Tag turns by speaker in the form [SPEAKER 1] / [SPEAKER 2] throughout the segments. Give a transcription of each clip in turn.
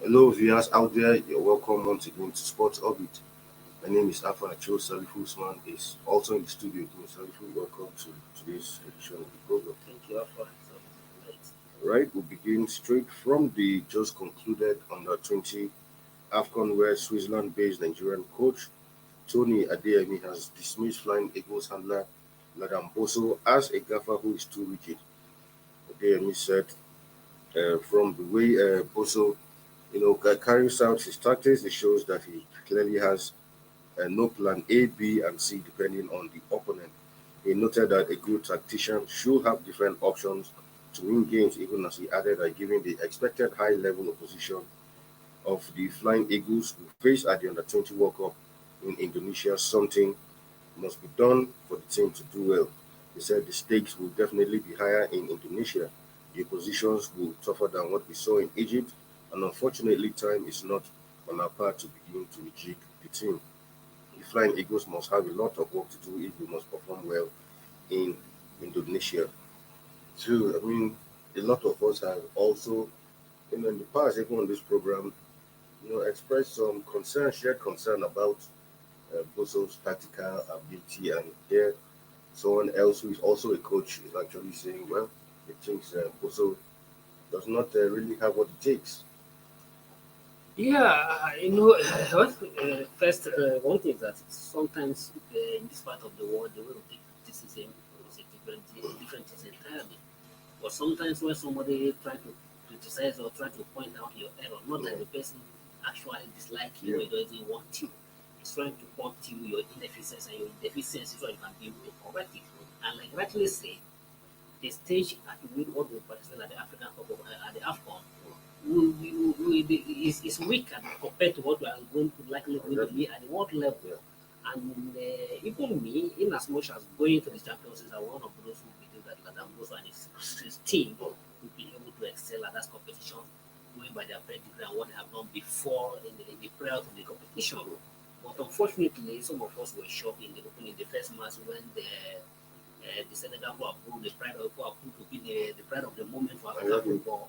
[SPEAKER 1] Hello, viewers out there. You're welcome once again to Sports Orbit. My name is Afan Acho. Salifu Usman is also in the studio with me. Salifu, welcome to today's edition of the program.
[SPEAKER 2] Thank you, Alpha.
[SPEAKER 1] Right, we'll begin straight from the just concluded under 20 AFCON, where Switzerland-based Nigerian coach Tony Adeyemi has dismissed Flying Eagles handler Ladan Bosso as a gaffer who is too rigid. Adeyemi said, from the way Bosso, carries out his tactics, it shows that he clearly has no plan A, B, and C depending on the opponent. He noted that a good tactician should have different options to win games, even as he added that given the expected high level opposition of the Flying Eagles who face at the Under 20 World Cup in Indonesia, something must be done for the team to do well. He said the stakes will definitely be higher in Indonesia. The oppositions will tougher than what we saw in Egypt, and unfortunately, time is not on our part to begin to rejig the team. The Flying Eagles must have a lot of work to do if we must perform well in Indonesia. Too, I mean, a lot of us have also, in the past, even on this program, expressed some concern, shared concern about Bosso's tactical ability, and here someone else who is also a coach is actually saying, well, he thinks Bosso does not really have what it takes.
[SPEAKER 2] Yeah, first, one thing is that sometimes in this part of the world, the way we take criticism is a different things entirely. But sometimes when somebody try to criticize or try to point out your error, not that the person actually dislike you or doesn't want you, he's trying to point you your inefficiency and your deficiency so you can be able to correct it. And like rightly say, the stage at which what we participate at the African Cup at the AFCON is weak compared to what we are going to likely going to be at the world level. And even me, in as much as going to the Champions League, are one of those who believe that Ladan Bosso and his team will be able to excel at that competition, going by their pedigree and what they have done before in the prior to the competition. But unfortunately, some of us were shocked in the first match when the Senegal who are proved who are proved to be the pride of the moment for African football,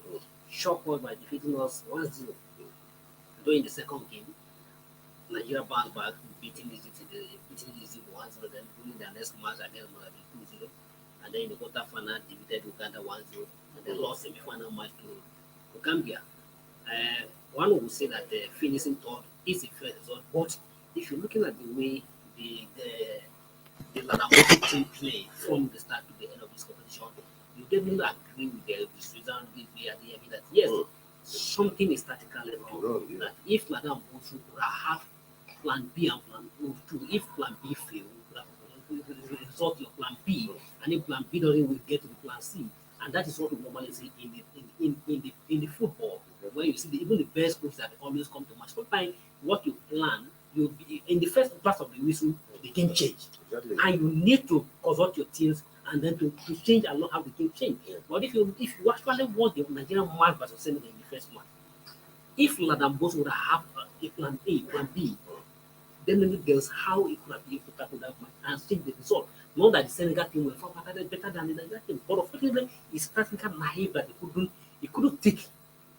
[SPEAKER 2] shocked us by defeating us 1-0. Though in the second game, Nigeria bounced back, beating Egypt 1-0, then winning their next match against Malawi 2-0. And then in the quarterfinal, defeated Uganda 1-0, and then lost semi-final match to Gambia. One would say that the finishing third is a fair result, but if you're looking at the way the Ladan team play from the start to the end of this competition, you definitely agree with the Switzerland that yes, something is tactically wrong. That if Ladan Bosso could have plan B and plan two, if plan B fail, result your plan B, and if plan B doesn't, we get to the plan C. And that is what we normally see in the football, where you see even the best coaches that always come to match. Sometimes what you plan, you'll be in the first blast of the whistle, the game changed.
[SPEAKER 1] Exactly.
[SPEAKER 2] And you need to consult your teams and then to change along how the game change. But if you actually watch the Nigerian match versus Senegal in the first match, if Ladan Bosso would have a plan A, plan B, then there's how he could have been able to tackle that match and change the result. Not that the Senegal team were far better than the Nigerian team, but unfortunately, he's practically naive that he couldn't think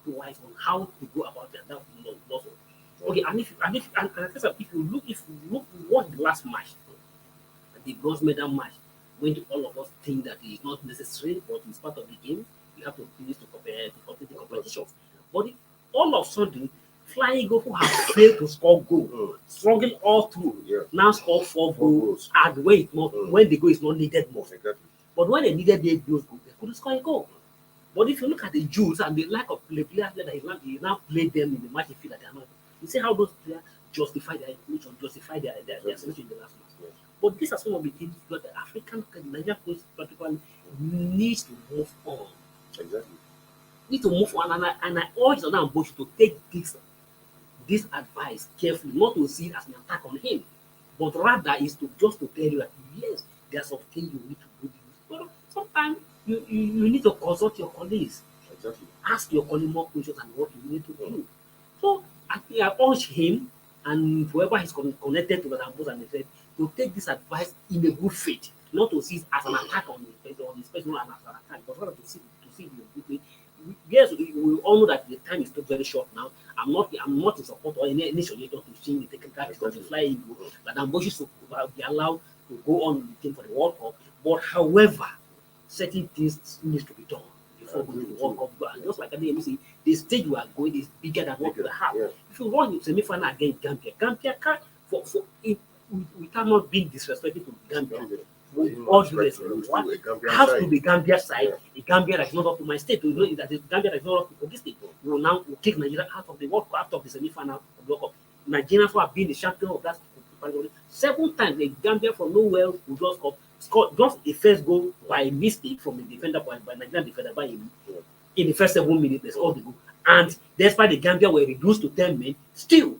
[SPEAKER 2] twice on how to go about it. That was okay. And if you look what the last match, the bronze medal match, when all of us think that it is not necessary, but it's part of the game, you have to finish to complete the competition. But all of a sudden, Flying Eagle who have failed to score goal, struggling all through, now score four goals and when the goal is not needed more.
[SPEAKER 1] Exactly.
[SPEAKER 2] But when they needed those goals, they couldn't score a goal. But if you look at the Jews and the lack of players that he now played them in the match, he feel that they are not. You see how those players justify their inclusion, justify their selection in the last match. But these are some of the things that the African Nigerian coach particularly needs to move on.
[SPEAKER 1] Exactly.
[SPEAKER 2] Need to move on, and I urge Ladan Bosso to take this advice carefully, not to see it as an attack on him, but rather is to just to tell you that yes, there are some things you need to do. But sometimes you need to consult your colleagues.
[SPEAKER 1] Exactly.
[SPEAKER 2] Ask your colleague more questions and what you need to do. So I think I urge him and whoever is connected to Ladan Bosso and said to take this advice in a good faith, not to see it as an attack on his person and as an attack, but rather to see it in a good way. Yes, we all know that the time is still very short now, I'm not in support or any initiator to seeing the technical to fly in. Ladan Bosso should be allowed to go on with the team for the World Cup. But however, certain things needs to be done before going to the World Cup. And just like say, the stage we are going is bigger than what we have.
[SPEAKER 1] Yeah.
[SPEAKER 2] If you run the semi-final against Gambia can't for if we cannot be disrespectful to Gambia. With all due respect, has to be Gambia side. The Gambia that is not up to my state. We know that the Gambia that is not up to Kogi state. We will now take Nigeria out of the World Cup, out of the semi-final of the World Cup. Nigerians who have been the champion of that 7 times, the Gambia from nowhere will just up, scored just a first goal by mistake from the defender by Nigerian defender by him. In the first 7 minutes, they scored the goal. And despite the Gambia were reduced to 10 men, still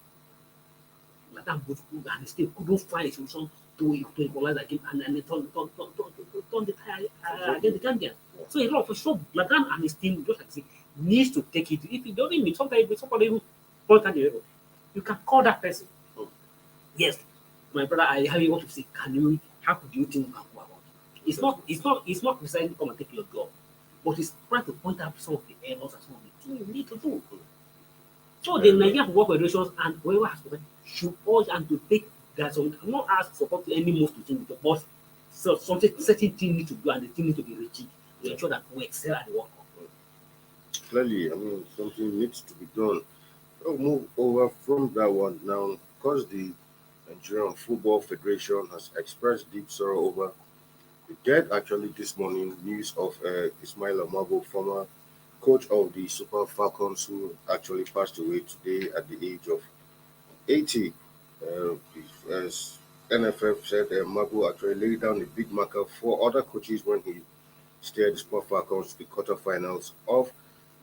[SPEAKER 2] Ladan Bosso and still couldn't find a solution to equalize the game and they turn the tire against the Gambians. So a lot of so Ladan and his team, just like I say, needs to take it. If it doesn't mean sometimes if somebody even point at you, you can call that person. Yes, my brother, I have you want to say, how could you think about it? It's not precisely come and take your job, but it's trying to point out some of the errors and some of the things you need to do. So the Nigerian Football Federations and whoever has to should urge and to take that. So not ask support to any move to change it, but so something certain thing need to do and the thing need to be reaching to ensure that we excel at the World Cup.
[SPEAKER 1] Clearly, I mean, something needs to be done. I'll move over from that one now because the Nigerian Football Federation has expressed deep sorrow over the death. Actually, this morning, news of Ismail Amabo, former coach of the Super Falcons, who actually passed away today at the age of 80. As NFF said, Mabu actually laid down a big marker for other coaches when he steered the Super Falcons to the quarterfinals of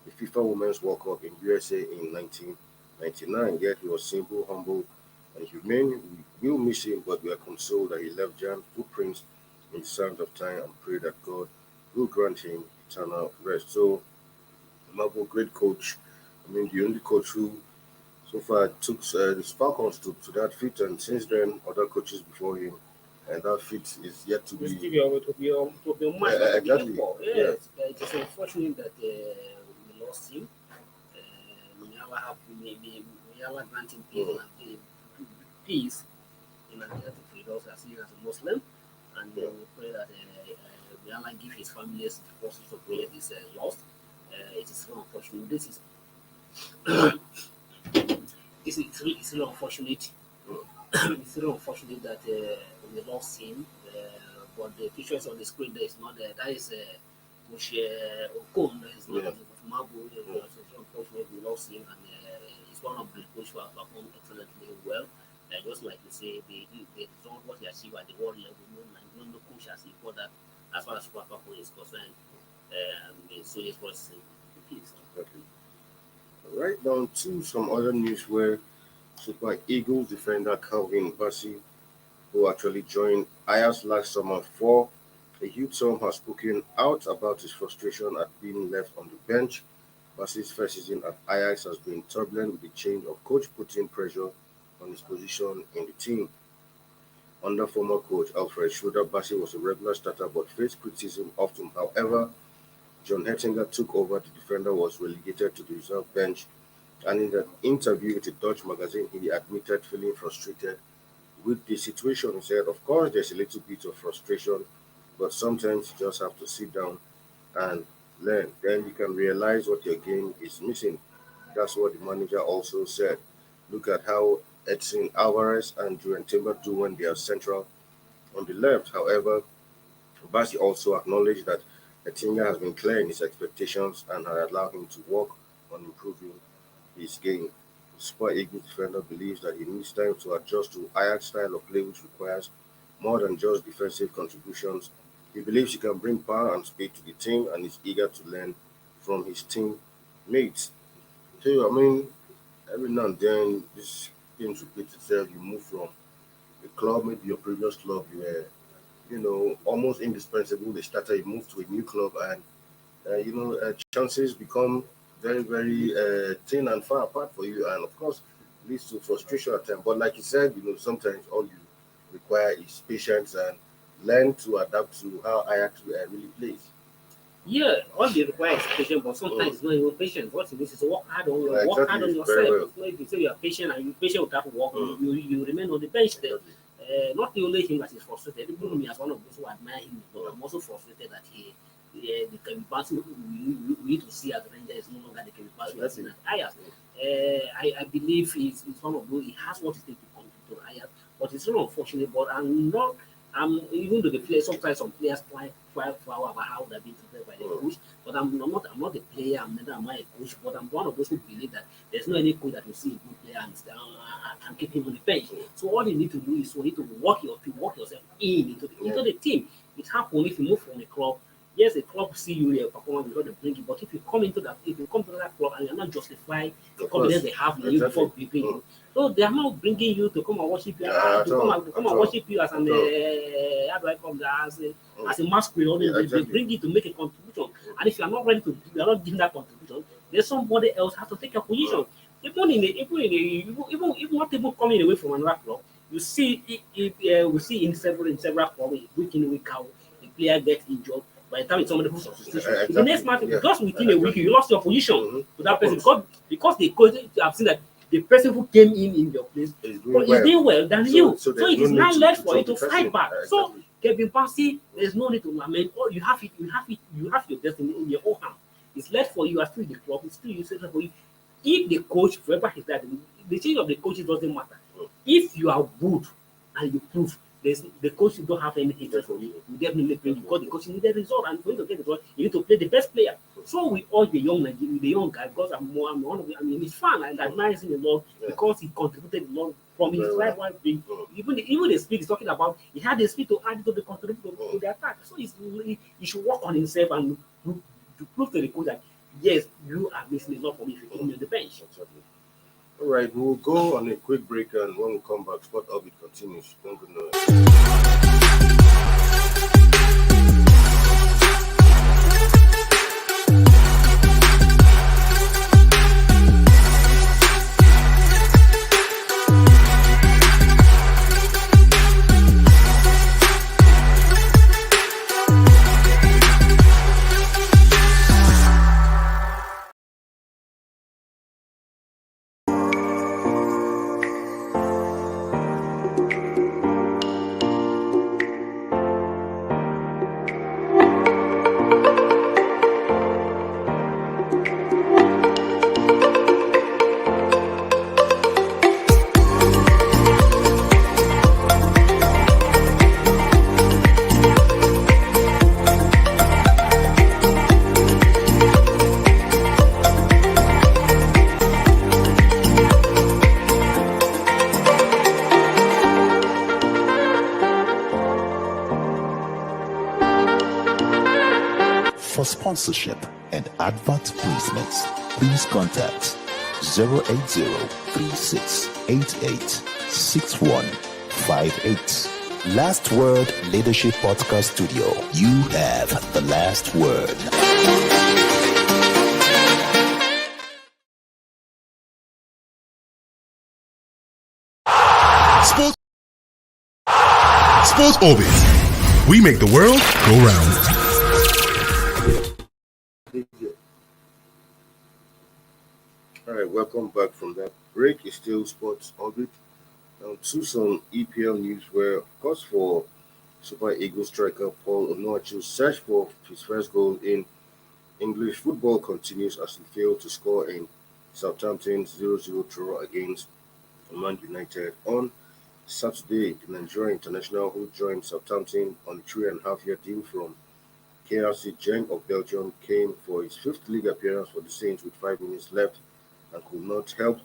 [SPEAKER 1] the FIFA Women's World Cup in USA in 1999. Yet he was simple, humble, and humane. We will miss him, but we are consoled that he left giant footprints in the sands of time and pray that God will grant him eternal rest. So, Mabu, great coach. I mean, the only coach who so far took the Falcons to that feat, and since then, other coaches before him, and that feat is yet to be.
[SPEAKER 2] To be much
[SPEAKER 1] exactly.
[SPEAKER 2] Yes, it is unfortunate that we lost him. May Allah grant him peace in Nigeria to feed us as he as a Muslim, and we pray that may Allah give his family the forces to bear this loss. It is so unfortunate. It's really unfortunate. It's really unfortunate that we lost him, but the pictures on the screen there is not there. That is Moshe Okon, that is not Mabu. It's unfortunate we lost him, and it's one of the coaches who have performed excellently well. Just like you say, the result what he achieved at the world level, no coach has equaled that as far as Super Falcon is concerned. So it's was peace.
[SPEAKER 1] Exactly. Right down to some other news where Super Eagles defender Calvin Bassey, who actually joined Ajax last summer for a youth song, has spoken out about his frustration at being left on the bench. Bassey's first season at Ajax has been turbulent with the change of coach putting pressure on his position in the team. Under former coach Alfred Schroeder, Bassey was a regular starter but faced criticism often. However, John Hettinger took over. The defender was relegated to the reserve bench, and in an interview with a Dutch magazine, he admitted feeling frustrated with the situation. He said, of course, there's a little bit of frustration, but sometimes you just have to sit down and learn. Then you can realize what your game is missing. That's what the manager also said. Look at how Edson Alvarez and Julian Timber do when they are central on the left. However, Bassey also acknowledged that Hettinger has been clear in his expectations and had allowed him to work on improving his game. The Super Eagles defender believes that he needs time to adjust to Ajax style of play, which requires more than just defensive contributions. He believes he can bring power and speed to the team and is eager to learn from his teammates. So, I mean, every now and then, this things repeat itself. You move from a club, maybe your previous club, you were, almost indispensable. The starter, you move to a new club, and chances become very, very thin and far apart for you, and of course, leads to frustration at times. But like you said, sometimes all you require is patience and learn to adapt to how Ajax really plays.
[SPEAKER 2] Yeah, all they require is patience, but
[SPEAKER 1] Mm.
[SPEAKER 2] sometimes it's not even patience. What it is work hard
[SPEAKER 1] Exactly,
[SPEAKER 2] on
[SPEAKER 1] very
[SPEAKER 2] yourself.
[SPEAKER 1] well.
[SPEAKER 2] It's not if you say you are patient and you patient with that work,
[SPEAKER 1] Mm.
[SPEAKER 2] you remain on the bench there.
[SPEAKER 1] Exactly.
[SPEAKER 2] Not only him that is frustrated, even
[SPEAKER 1] Mm.
[SPEAKER 2] me as one of those who admire him, but
[SPEAKER 1] Mm.
[SPEAKER 2] I'm also frustrated that the Kevin Bassey we need to see at Rangers is no longer the Kevin Bassey we have seen
[SPEAKER 1] Exactly.
[SPEAKER 2] at Ajax. I believe he's one of those, he has what it takes to compete to Ajax, but it's really unfortunate. But I'm not, even though the players, sometimes some players try flower about how they're being treated by the
[SPEAKER 1] Mm.
[SPEAKER 2] coach, but I'm not a player, neither am I a coach, but I'm one of those who believe that there's no any coach that will see a good player and keep him on the bench.
[SPEAKER 1] Mm.
[SPEAKER 2] So all you need to do is for you to work yourself
[SPEAKER 1] Yeah.
[SPEAKER 2] into the team. It happens if you move from a club. Yes, a club see you your performance because they bring you, but if you come to that club and you're not justified the
[SPEAKER 1] Of
[SPEAKER 2] confidence
[SPEAKER 1] course.
[SPEAKER 2] they have in you
[SPEAKER 1] Exactly.
[SPEAKER 2] before they bring
[SPEAKER 1] Mm.
[SPEAKER 2] you, so they are not bringing you to come and worship you,
[SPEAKER 1] At all.
[SPEAKER 2] to come
[SPEAKER 1] At
[SPEAKER 2] and
[SPEAKER 1] all.
[SPEAKER 2] worship you as an
[SPEAKER 1] At all.
[SPEAKER 2] how do I come there
[SPEAKER 1] Mm.
[SPEAKER 2] as a masquerade. All
[SPEAKER 1] Yeah.
[SPEAKER 2] they
[SPEAKER 1] Exactly.
[SPEAKER 2] bring you to make a contribution, and if you are not ready to, you are not giving that contribution, then somebody else has to take your
[SPEAKER 1] Mm.
[SPEAKER 2] position. Even not even coming away from another club, you see we see in several clubs week in week out, the player gets injured. By the time it's somebody who's substitution, in the next
[SPEAKER 1] Exactly.
[SPEAKER 2] match,
[SPEAKER 1] Yeah.
[SPEAKER 2] just within a week,
[SPEAKER 1] Exactly.
[SPEAKER 2] you lost your position
[SPEAKER 1] Mm-hmm.
[SPEAKER 2] to
[SPEAKER 1] It
[SPEAKER 2] that person
[SPEAKER 1] happens.
[SPEAKER 2] because the coach have seen that the person who came in your place
[SPEAKER 1] It's doing
[SPEAKER 2] but is
[SPEAKER 1] well.
[SPEAKER 2] doing well than
[SPEAKER 1] So
[SPEAKER 2] you.
[SPEAKER 1] so
[SPEAKER 2] So
[SPEAKER 1] there's
[SPEAKER 2] it
[SPEAKER 1] no
[SPEAKER 2] is
[SPEAKER 1] need
[SPEAKER 2] now left
[SPEAKER 1] to
[SPEAKER 2] for you
[SPEAKER 1] drop the
[SPEAKER 2] to fight
[SPEAKER 1] person.
[SPEAKER 2] back. So
[SPEAKER 1] Exactly.
[SPEAKER 2] Kevin Bassey,
[SPEAKER 1] Mm.
[SPEAKER 2] there's no need to lament. Oh, you have your destiny in your own hand. It's left for you. You are still in the club. It's still useless for you. If the coach, forever is that, the change of the coaches doesn't matter.
[SPEAKER 1] Mm.
[SPEAKER 2] If you are good and you prove the coach don't have any hatred for you,
[SPEAKER 1] Definitely.
[SPEAKER 2] you definitely bring because the
[SPEAKER 1] Definitely.
[SPEAKER 2] coach need the result, and for you to get the result, you need to play the best player. So we all the young Nigerian, the young guy, because I'm one of the, I mean, he's fan and I
[SPEAKER 1] Mm.
[SPEAKER 2] admire him a lot
[SPEAKER 1] Yeah.
[SPEAKER 2] because he contributed a lot from his
[SPEAKER 1] Very well.
[SPEAKER 2] right being.
[SPEAKER 1] Mm.
[SPEAKER 2] Even the speed he's talking about, he had the speed to add to the contribute to
[SPEAKER 1] Mm.
[SPEAKER 2] the attack. So he should work on himself and to prove to the coach that yes, you are missing a lot for me if you keep
[SPEAKER 1] Mm.
[SPEAKER 2] me on the bench.
[SPEAKER 1] Exactly. All right, we'll go on a quick break, and when we come back, Sport Orbit continues. Don't go nowhere.
[SPEAKER 3] For sponsorship and advert placements, please contact 080-3688-6158. Last Word Leadership Podcast Studio. You have the last word.
[SPEAKER 4] Sports, Sports Orbit. We make the world go round.
[SPEAKER 1] All right, welcome back from that break. It's still Sports Orbit. Now to some EPL news where, of course, for Super Eagles striker Paul Onuachu's search for his first goal in English football continues as he failed to score in Southampton's 0-0 draw against Man United on Saturday. The Nigerian international who joined Southampton on a 3.5-year deal from KRC Genk of Belgium came for his fifth league appearance for the Saints with 5 minutes left and could not help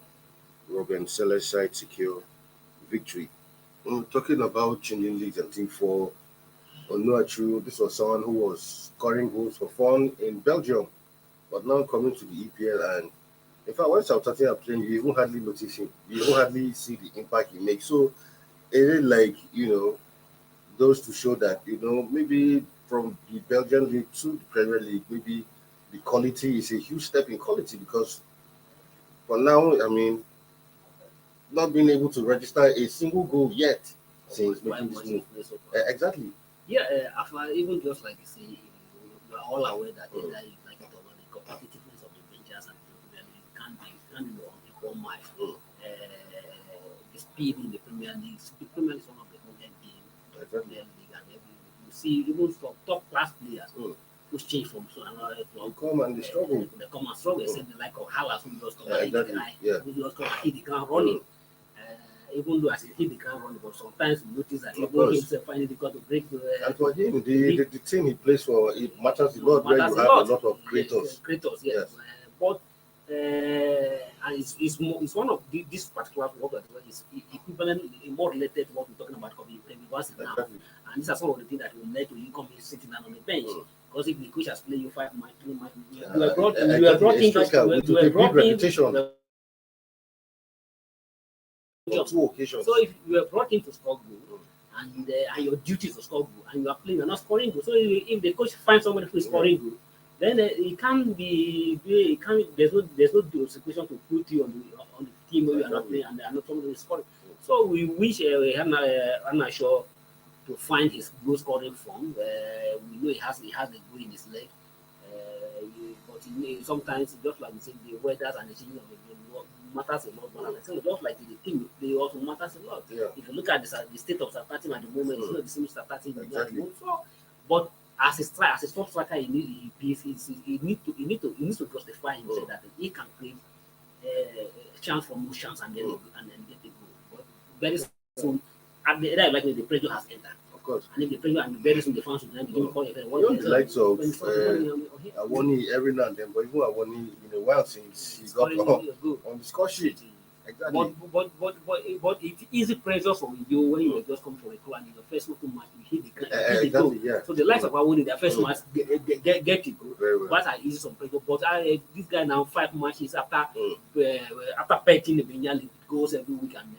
[SPEAKER 1] Robin Seller's side secure victory. Talking about changing leagues, I think for Onuachu, this was someone who was scoring goals for fun in Belgium, but now coming to the EPL. And in fact, when Southampton are playing, you won't hardly notice him. You won't hardly see the impact he makes. So it is like, those to show that, maybe from the Belgian league to the Premier League, maybe the quality is a huge step in quality because for now, I mean, not being able to register a single goal yet since
[SPEAKER 2] Why
[SPEAKER 1] making this
[SPEAKER 2] much
[SPEAKER 1] move.
[SPEAKER 2] play so far?
[SPEAKER 1] Exactly.
[SPEAKER 2] Yeah, after even just like you say, you all aware that either you like it or not, the competitiveness of the Rangers and the Premier League can't be on equal match. The speed in the Premier League. The Premier League is one of the hottest games in the Premier League, and you see even from top class players who change from another club.
[SPEAKER 1] Come and they struggle.
[SPEAKER 2] They come and struggle. Except the like of Halas who just come
[SPEAKER 1] exactly.
[SPEAKER 2] who just come and hit the ground running. Even though as he hit the ground running, but sometimes you notice that even himself finding it difficult to break the.
[SPEAKER 1] And for him, the team he plays for, it matters a lot where you have a lot of creators.
[SPEAKER 2] Yes. But and it's one of this particular work that is equivalent, more related to what we're talking about covering now.
[SPEAKER 1] Exactly.
[SPEAKER 2] And these are some of the things that will lead to you coming sitting down on the bench. Because if the coach has played you 5 matches, 3 matches, you are brought in. You are brought in. You are brought in.
[SPEAKER 1] On 2 occasions.
[SPEAKER 2] So if you are brought in to score goal, and your duty is to score goal, and you are playing, you're not scoring goal. So if the coach finds somebody who is scoring goal, then it can't be. It can't. There's no situation to put you on the team where you are not playing, and not somebody who is scoring. So we wish I'm not sure to find his goal scoring form. We know he has a goal in his leg, but sometimes just like we say, the weather and the changing of the game matters a lot. But just like the team you play also matters a lot.
[SPEAKER 1] Yeah.
[SPEAKER 2] If you look at the state of South at the moment, it's not the same South
[SPEAKER 1] Exactly.
[SPEAKER 2] but as a top striker, he needs to justify himself that he can create a chance for motions and then get the goal. But very soon, at the end, like the pressure has entered.
[SPEAKER 1] Of course.
[SPEAKER 2] And if the pressure and very soon the fans will begin calling
[SPEAKER 1] the likes of Awoni every now and then, but even Awoni in a while since he got on the score sheet. Exactly.
[SPEAKER 2] But it's easy pressure for you when you just come from a club and in your first local match you hit the goal.
[SPEAKER 1] Yeah.
[SPEAKER 2] So the likes of Awoni, their first match get it goal.
[SPEAKER 1] Very well.
[SPEAKER 2] But I easy some pressure. But this guy now 5 matches after petting the Premier League goals every week and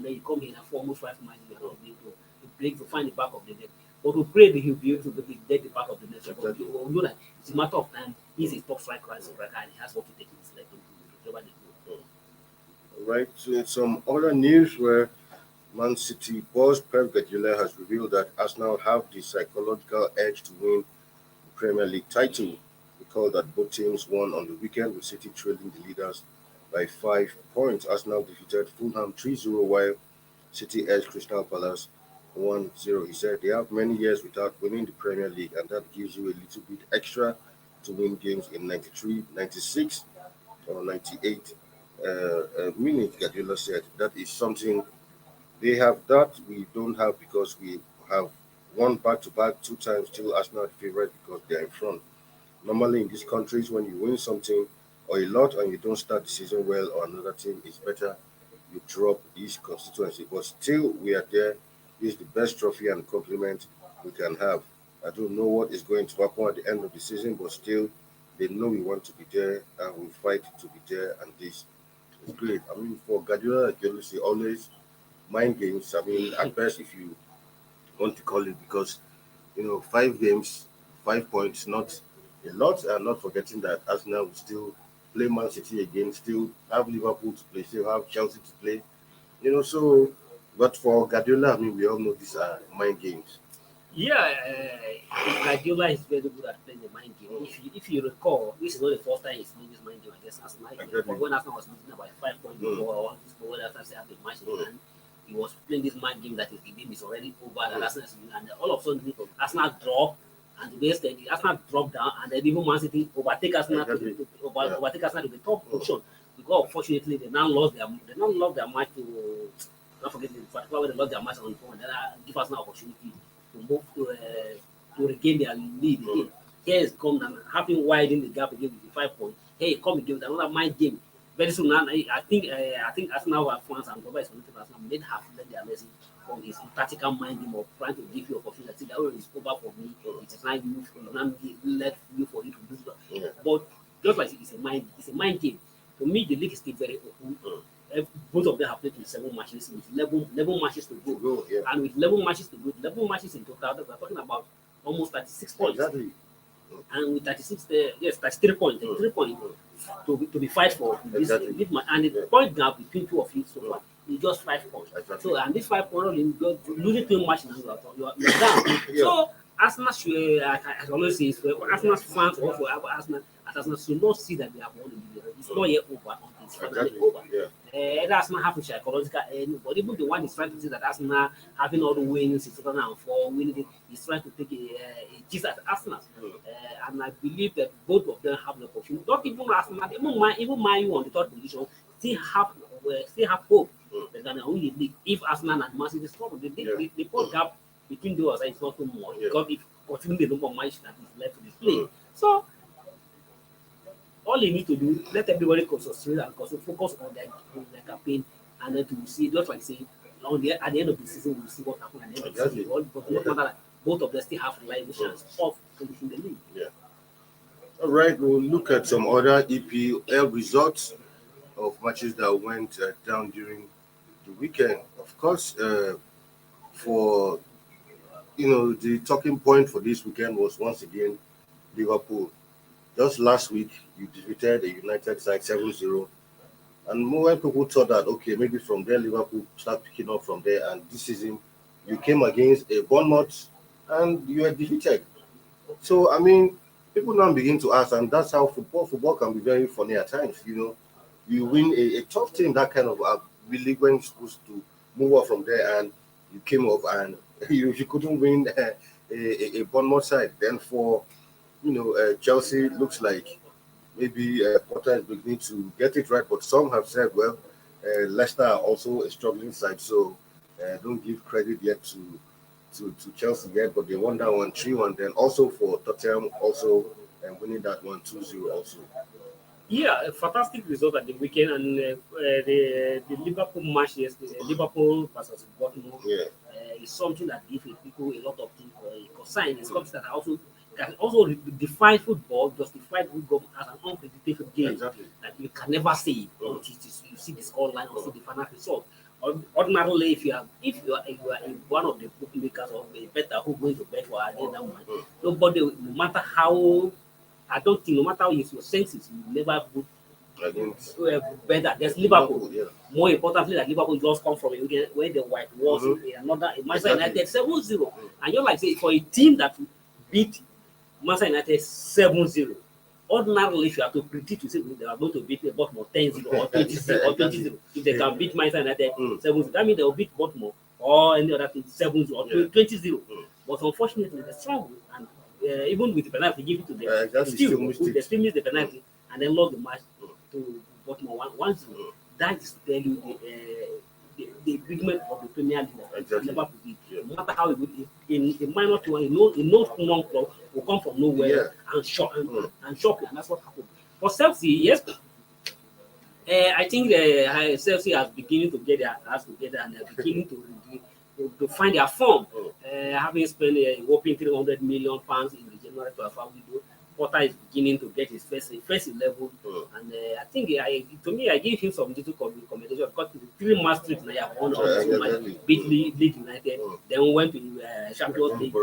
[SPEAKER 2] then you come here for almost 5 matches you are not able to break to find the back of the net. But to pray that he'll be able to get the back of the net. So exactly. You know that it's a matter of time. He's a top striker and he has what to take in his leg to recover the goal.
[SPEAKER 1] Right. So in some other news where Man City boss Pep Guardiola has revealed that Arsenal have the psychological edge to win the Premier League title. Recall that both teams won on the weekend with City trailing the leaders by 5 points. Arsenal defeated Fulham 3-0 while City edged Crystal Palace 1-0. He said they have many years without winning the Premier League and that gives you a little bit extra to win games in 93, 96 or 98 minutes. Guardiola said that is something they have that we don't have because we have won back-to-back 2 times, still Arsenal the favorite because they are in front. Normally in these countries, when you win something or a lot and you don't start the season well or another team is better, you drop this constituency. But still, we are there. This is the best trophy and compliment we can have. I don't know what is going to happen at the end of the season, but still, they know we want to be there and we fight to be there. And this is great. I mean, for Guardiola, you say always mind games. I mean, at best, if you want to call it, because 5 games, 5 points, not a lot, and not forgetting that Arsenal will still play Man City again, still have Liverpool to play, still have Chelsea to play, so, but for Guardiola, I mean, we all know these are mind games.
[SPEAKER 2] Yeah, Guardiola is very good at playing the mind game. If you recall, this is not the first time he's playing this mind game against Arsenal. Exactly. When Arsenal was losing about 5 points before, after they have the match in hand, he was playing this mind game that is the game is already over, and all of a sudden, Arsenal draw. And the next day, Arsenal dropped down, and then even Man City overtake Arsenal to the top position. Because unfortunately, they now lost their match to. Not forget the particular way they lost their match on the phone. Then give us an opportunity to move to regain their lead again. Here is come and having widened the gap again with the 5 points. Hey, come again with another mind game. Very soon now, I think Arsenal fans and whoever is connected to Arsenal may have learned their lesson from his tactical mind game of trying to give you opportunity. That way is over for me. It is not left you for you to do that. Yeah. But just like it's a mind game. To me, the league is still very open. Both of them have played 7 matches with 11 matches to go. Yeah. And with 11 matches to go, 11 matches in total, we're talking about almost 36 points.
[SPEAKER 1] Exactly.
[SPEAKER 2] And with 33 points, 3 points to be fight for. Exactly. And the point gap between 2 of you so far is just 5 points. Exactly. So, and this 5 points, losing 2 matches, you are down. Yeah. So, Arsenal should, I always say, Arsenal fans or for Arsenal should not see that they have won the league. It's not yet over until it's finally over. Arsenal have a psychological end, but even the one is trying to say that Arsenal having all the wins in 2004, winning it, is trying to take a gist at Arsenal. And I believe that both of them have the opportunity. Not even Arsenal, even Man U on the third position still have hope that they can win the league if Arsenal and Man City struggle. The point gap between those is not too much because if considering the number of matches that is left to display. So all you need to do, let everybody concentrate and focus on their campaign, and then to see, just like say, at the end of the season, we'll see what happens at the end of the season. But no matter that, both of them still have reliable chance of finishing the league.
[SPEAKER 1] Yeah. All right, we'll look at some other EPL results of matches that went down during the weekend. Of course, for the talking point for this weekend was once again Liverpool. Just last week, you defeated a United side 7-0. And more people thought that, okay, maybe from there, Liverpool start picking up from there. And this season, you came against a Bournemouth and you were defeated. So, I mean, people now begin to ask, and that's how football can be very funny at times. You win a tough team, that kind of really when you're supposed to move on from there, and you came up and you couldn't win a Bournemouth side. Then for Chelsea, looks like maybe Potter is beginning to get it right, but some have said, well, Leicester are also a struggling side, so don't give credit yet to Chelsea yet, but they won that one 3-1. Then also for Tottenham, also winning that one 2-0 also.
[SPEAKER 2] Yeah, a fantastic result at the weekend, and the Liverpool match yesterday, Liverpool versus Bournemouth, is something that gives people a lot of things for concern. It's something that can also define football, justify football as an unpredictable game that you can never see until you see the scoreline or see the final result. Ordinarily, if you are one of the bookmakers or a better who going to bet for that one, nobody, no matter how, I don't think, no matter how your senses, you never would better against Liverpool. More importantly, that Liverpool just come from where the white was another Manchester United 7-0, and you're like say for a team that beat Manchester United 7-0. Ordinarily, if you have to predict to say they are going to beat Baltimore 10-0 or 20-0 or 20-0, if they can beat Manchester United 7-0, that means they will beat Baltimore or any other team 7-0 or 20-0. But unfortunately, they struggled, and even with the penalty given to them, they still missed the penalty and then lost the match to Baltimore 1-0. That is to tell you the bigman of the Premier League never predict. No matter how it would, in a minor team, in no small club will come from nowhere and shock you, and that's what happened. For Chelsea, yes, I think Chelsea has beginning to get their ass together, and they're beginning to find their form. Having spent a whopping £300 million in the January 12 window, Potter is beginning to get his first level, and I think I give him some little commendation because the 3 match trips they have won beat Leeds United, then went to the Champions League.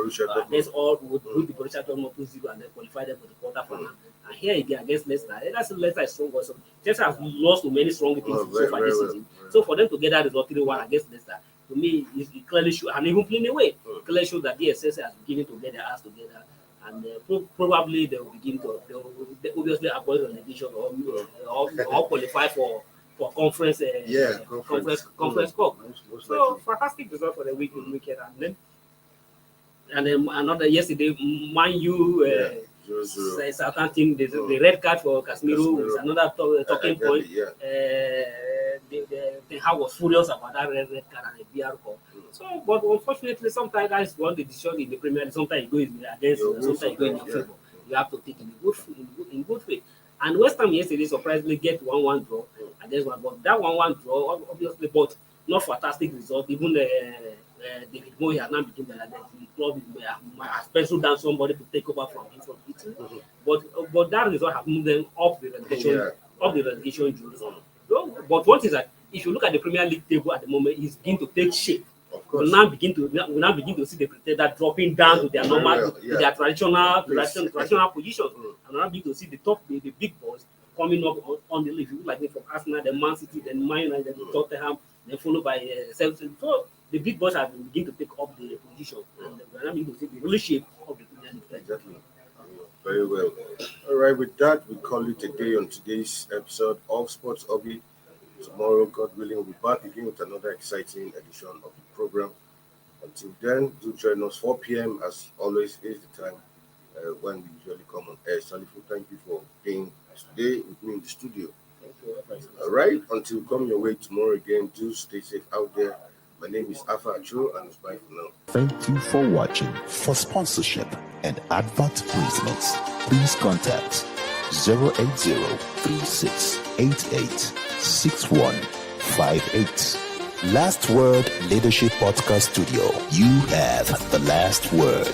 [SPEAKER 2] That's all would the Borussia Dortmund 2-0 and then qualified them for the quarterfinal. And here again against Leicester, that's Leicester is strong also. Chelsea has lost to many strong teams so far this season. So for them to get that result 3-1 against Leicester, to me, it clearly shows, and even playing away, clearly shows that Chelsea has beginning to get their ass together. And probably they will begin to obviously avoid relegation or qualify for conference conference cup. So fantastic result for the weekend, and then another yesterday, Man U Southampton, the red card for Casemiro is another talking point. The How was furious about that red card and the BR call. So, but unfortunately, sometimes that's one the decision in the Premier League. Sometimes it goes against, sometimes it goes in your favor. You have to take in good faith. And West Ham yesterday surprisingly get 1-1 draw against one, but that 1-1 draw obviously, but not fantastic result. Even David Moyes has now become the club has penciled down somebody to take over from him from Italy. But that result has moved them up the relegation zone. But what is that? If you look at the Premier League table at the moment, it's beginning to take shape. We now begin to see the Pretender dropping down to their normal, to their traditional positions, and now begin to see the big boys coming up on the list. You look like from Arsenal, then Man City, then Man United, then Tottenham, then followed by Chelsea. So the big boys have begun to take up the position, and we are now beginning to see the real shape of
[SPEAKER 1] Very well. All right, with that, we call it a day on today's episode of Sports Hobby. Tomorrow, God willing, we'll be back again with another exciting edition of the program. Until then, do join us 4 p.m. as always is the time when we usually come on air. Salifu, thank you for being today with me in the studio.
[SPEAKER 2] Thank you.
[SPEAKER 1] All right, until we come your way tomorrow again, do stay safe out there. My name is Afa Acho, and it's bye for now.
[SPEAKER 3] Thank you for watching. For sponsorship and advert placements, please contact 080-3688-6158. Last Word Leadership Podcast Studio. You have the last word.